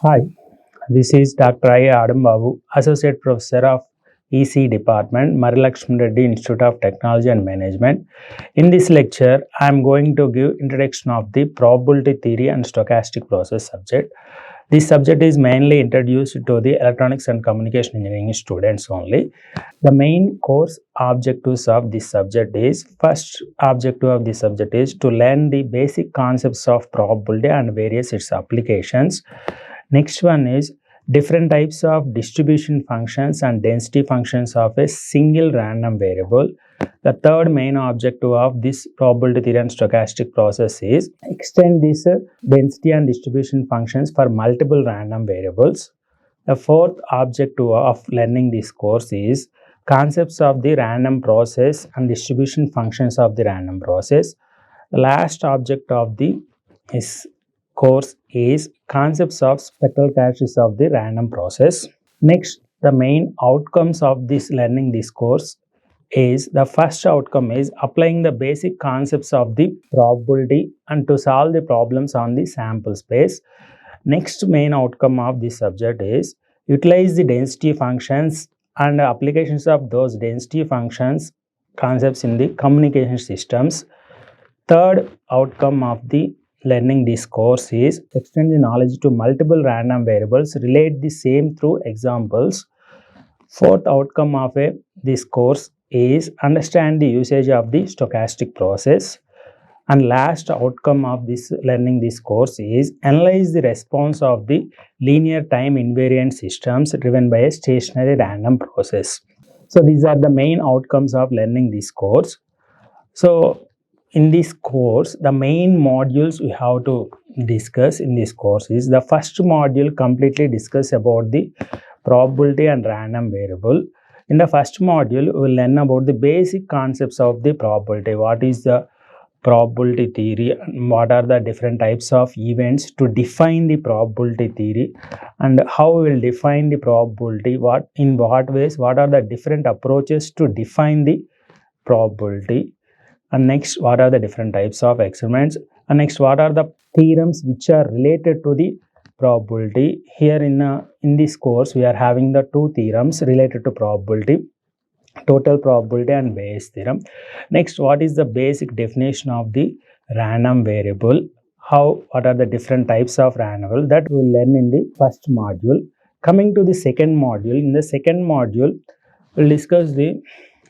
Hi, this is Dr. Adum Babu, Associate Professor of EC Department, Marri Laxman Reddy Institute of Technology and Management. In this lecture, I am going to give introduction of the probability theory and stochastic process subject. This subject is mainly introduced to the electronics and communication engineering students only. The main course objectives of this subject is first objective of this subject is to learn the basic concepts of probability and various its applications. Next one is different types of distribution functions and density functions of a single random variable. The third main objective of this probability theory and stochastic process is extend this density and distribution functions for multiple random variables. The fourth objective of learning this course is concepts of the random process and distribution functions of the random process. The last object of the is course is concepts of spectral characteristics of the random process. Next, the main outcomes of this learning this course is the first outcome is applying the basic concepts of the probability and to solve the problems on the sample space. Next main outcome of this subject is utilize the density functions and applications of those density functions concepts in the communication systems. Third outcome of the learning this course is extend the knowledge to multiple random variables, relate the same through examples. Fourth outcome of this course is understand the usage of the stochastic process. And last outcome of this learning this course is analyze the response of the linear time invariant systems driven by a stationary random process. So these are the main outcomes of learning this course. So in this course, the main modules we have to discuss in this course is the first module completely discuss about the probability and random variable. In the first module, we will learn about the basic concepts of the probability. What is the probability theory and what are the different types of events to define the probability theory and how we will define the probability, in what ways, what are the different approaches to define the probability, and next what are the different types of experiments, and next what are the theorems which are related to the probability. Here in this course we are having the two theorems related to probability, total probability and Bayes theorem. Next, what is the basic definition of the random variable? What are the different types of random variable that we will learn in the first module. Coming to the second module, in the second module, we will discuss the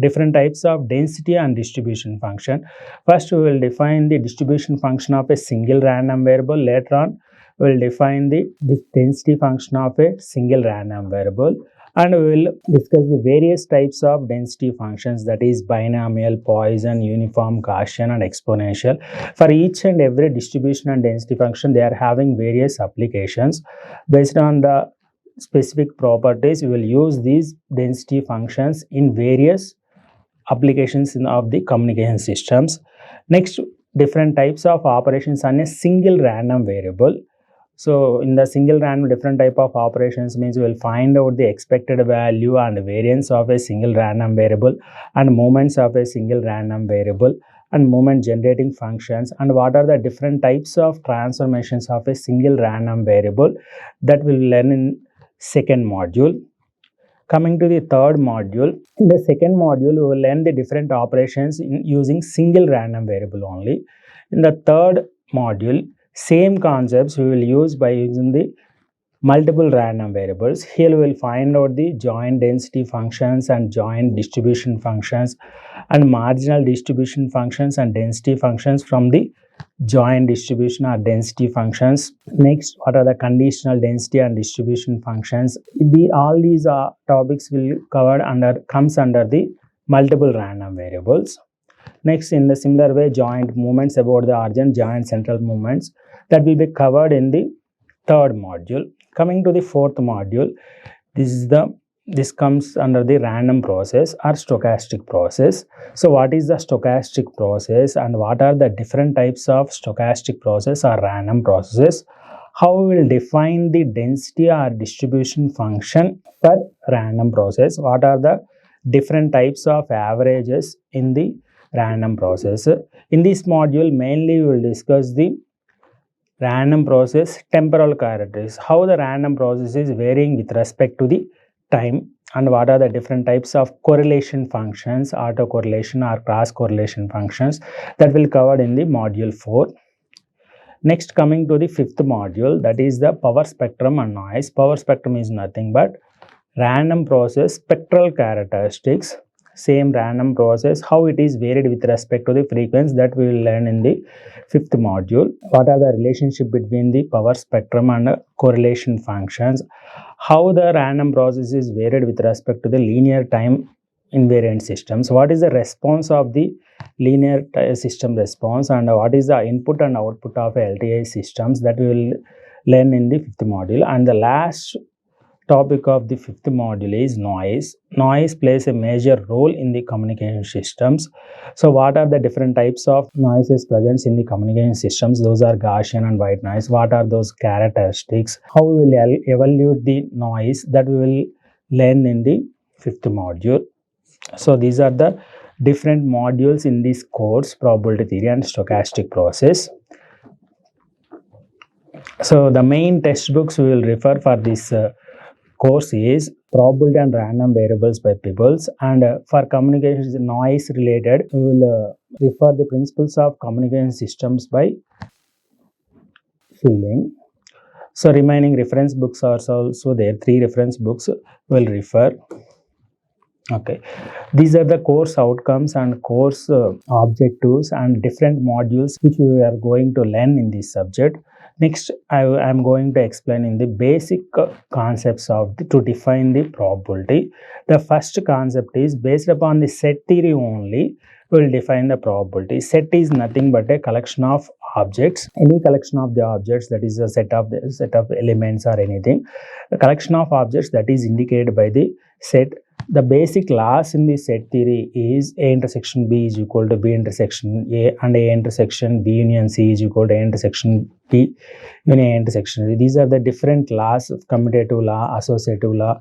different types of density and distribution function. First, we will define the distribution function of a single random variable. Later on, we will define the density function of a single random variable. And we will discuss the various types of density functions, that is binomial, Poisson, uniform, Gaussian and exponential. For each and every distribution and density function, they are having various applications. Based on the specific properties, we will use these density functions in various applications of the communication systems. Next, different types of operations on a single random variable. So in the single random, different type of operations means we will find out the expected value and variance of a single random variable and moments of a single random variable and moment generating functions, and what are the different types of transformations of a single random variable, that we will learn in second module. Coming to the third module, in the second module we will learn the different operations using single random variable only. In the third module, same concepts we will use by using the multiple random variables. Here we will find out the joint density functions and joint distribution functions and marginal distribution functions and density functions from the joint distribution or density functions. Next, what are the conditional density and distribution functions? All these topics will comes under the multiple random variables. Next, in the similar way, joint movements about the origin, joint central movements, that will be covered in the third module. Coming to the fourth module, this comes under the random process or stochastic process. So what is the stochastic process and what are the different types of stochastic process or random processes? How we will define the density or distribution function for random process? What are the different types of averages in the random process? In this module, mainly we will discuss the Random process, temporal characteristics. How the random process is varying with respect to the time, and what are the different types of correlation functions, autocorrelation or cross correlation functions, that will covered in the module 4. Next, coming to the fifth module, that is the power spectrum and noise. Power spectrum is nothing but random process spectral characteristics. Same random process, how it is varied with respect to the frequency, that we will learn in the fifth module. What are the relationship between the power spectrum and correlation functions? How the random process is varied with respect to the linear time invariant systems? What is the response of the linear system response, and what is the input and output of LTI systems, that we will learn in the fifth module. And the last topic of the fifth module is noise. Noise plays a major role in the communication systems. So what are the different types of noises present in the communication systems? Those are Gaussian and white noise. What are those characteristics? How we will evaluate the noise, that we will learn in the fifth module. So these are the different modules in this course, probability theory and stochastic process. So the main textbooks we will refer for this course is probability and random variables by Peebles, and for communications noise related we will refer the principles of communication systems by Filling. So remaining reference books are also there. 3 reference books will refer. Okay, these are the course outcomes and course objectives and different modules which we are going to learn in this subject. Next, I am going to explain in the basic concepts of to define the probability. The first concept is based upon the set theory only. We will define the probability. Set is nothing but a collection of objects. Any collection of the objects, that is a set of elements or anything. The collection of objects that is indicated by the set. The basic laws in the set theory is A intersection B is equal to B intersection A, and A intersection B union C is equal to A intersection B union A intersection C. These are the different laws of commutative law, associative law,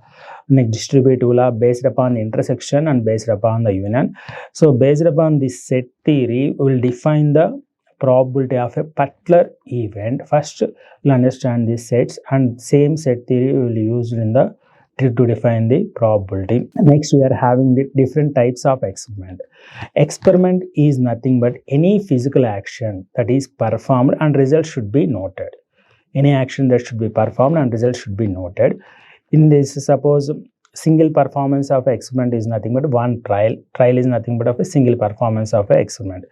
distributive law, based upon intersection and based upon the union. So based upon this set theory, we will define the probability of a particular event. First, we'll understand these sets, and same set theory we will use in the to define the probability. Next, we are having the different types of experiment. Experiment is nothing but any physical action that is performed and result should be noted. Any action that should be performed and result should be noted. In this, suppose single performance of experiment is nothing but one trial. Trial is nothing but of a single performance of an experiment.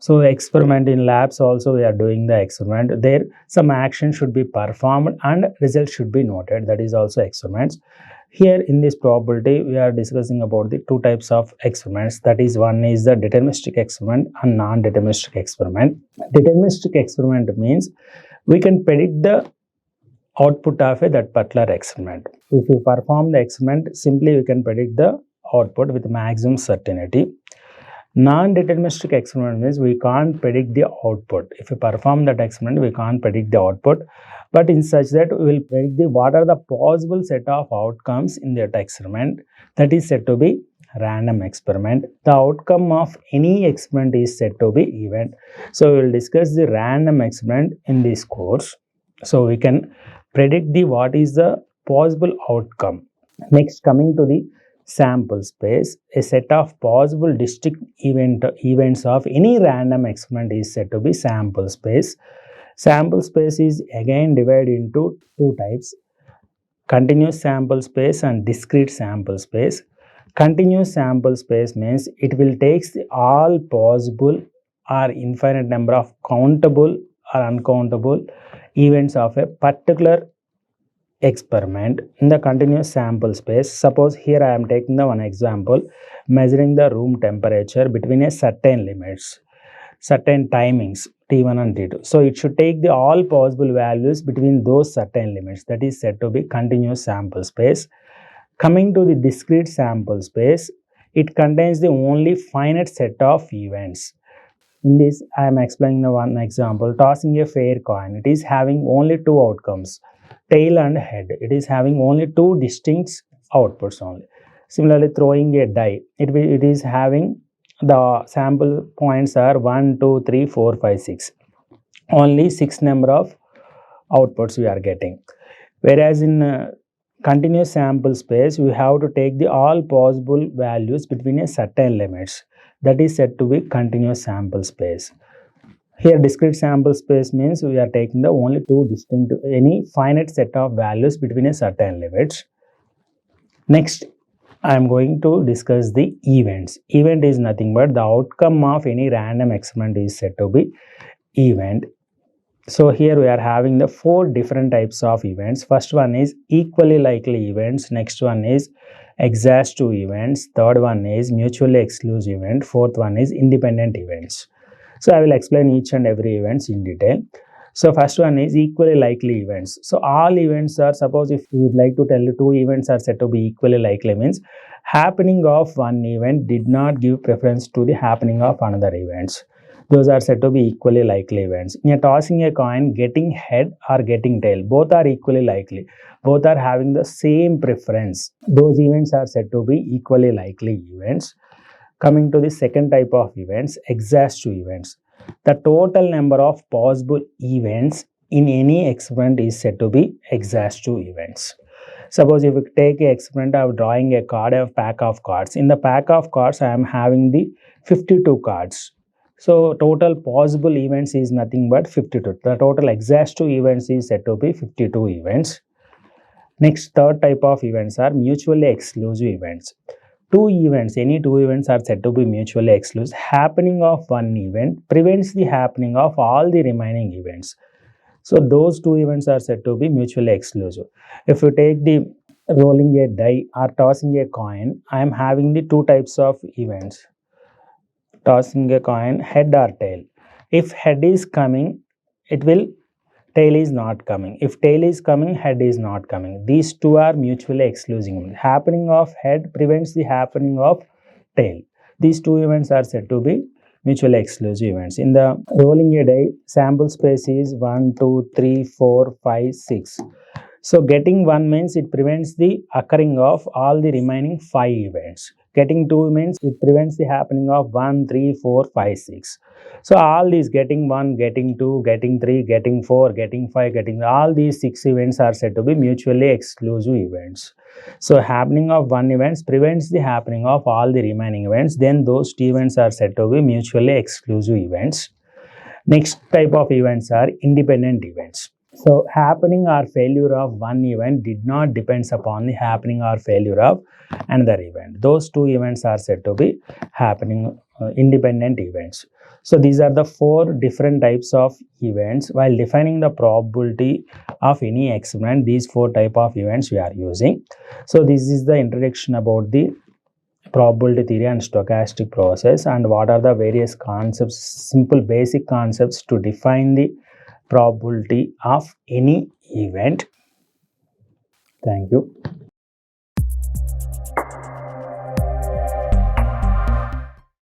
So experiment in labs also we are doing the experiment. There some action should be performed and result should be noted. That is also experiments. Here in this probability we are discussing about the 2 types of experiments. That is, one is the deterministic experiment and non-deterministic experiment. Deterministic experiment means we can predict the output of that particular experiment. If you perform the experiment, simply we can predict the output with maximum certainty. Non-deterministic experiment means we can't predict the output. If we perform that experiment, we can't predict the output, but in such that we will predict what are the possible set of outcomes in that experiment. That is said to be random experiment. The outcome of any experiment is said to be event. So we will discuss the random experiment in this course. So we can predict what is the possible outcome. Next, coming to the sample space, a set of possible distinct events of any random experiment is said to be sample space. Sample space is again divided into 2 types: continuous sample space and discrete sample space. Continuous sample space means it will take all possible or infinite number of countable or uncountable events of a particular experiment in the continuous sample space. Suppose here I am taking the one example, measuring the room temperature between a certain limits, certain timings t1 and t2. So it should take the all possible values between those certain limits. That is said to be continuous sample space. Coming to the discrete sample space, it contains the only finite set of events. In this, I am explaining the one example, tossing a fair coin. It is having only 2 outcomes, tail and head. It is having only 2 distinct outputs only. Similarly, throwing a die, it is having the sample points are 1, 2, 3, 4, 5, 6. only 6 number of outputs we are getting. Whereas in continuous sample space, we have to take the all possible values between a certain limits. That is said to be continuous sample space. Here discrete sample space means we are taking the only two distinct, any finite set of values between a certain limits. Next, I am going to discuss the events. Event is nothing but the outcome of any random experiment is said to be event. So here we are having the 4 different types of events. First one is equally likely events. Next one is exhaustive events. Third one is mutually exclusive event. Fourth one is independent events. So I will explain each and every events in detail. So first one is equally likely events. So all events are, suppose if we would like to tell you 2 events are said to be equally likely, means happening of one event did not give preference to the happening of another events. Those are said to be equally likely events. In a tossing a coin, getting head or getting tail, both are equally likely. Both are having the same preference. Those events are said to be equally likely events. Coming to the second type of events, exhaustive events. The total number of possible events in any experiment is said to be exhaustive events. Suppose if you take an experiment of drawing a card, a pack of cards. In the pack of cards, I am having the 52 cards. So total possible events is nothing but 52. The total exhaustive events is said to be 52 events. Next, third type of events are mutually exclusive events. Any two events are said to be mutually exclusive. Happening of one event prevents the happening of all the remaining events. So those two events are said to be mutually exclusive. If you take the rolling a die or tossing a coin, I am having the two types of events. Tossing a coin, head or tail. If head is coming, it will, tail is not coming. If tail is coming, head is not coming. These two are mutually exclusive. Happening of head prevents the happening of tail. These two events are said to be mutually exclusive events. In the rolling a die, sample space is 1, 2, 3, 4, 5, 6. So getting 1 means it prevents the occurring of all the remaining 5 events. Getting 2 means it prevents the happening of 1, 3, 4, 5, 6. So all these getting 1, getting 2, getting 3, getting 4, getting 5, getting all these 6 events are said to be mutually exclusive events. So happening of one event prevents the happening of all the remaining events. Then those two events are said to be mutually exclusive events. Next type of events are independent events. So happening or failure of one event did not depends upon the happening or failure of another event. Those two events are said to be happening independent events. So these are the 4 different types of events. While defining the probability of any experiment, these 4 type of events we are using. So this is the introduction about the probability theory and stochastic process, and what are the various concepts, simple basic concepts to define the probability of any event. Thank you.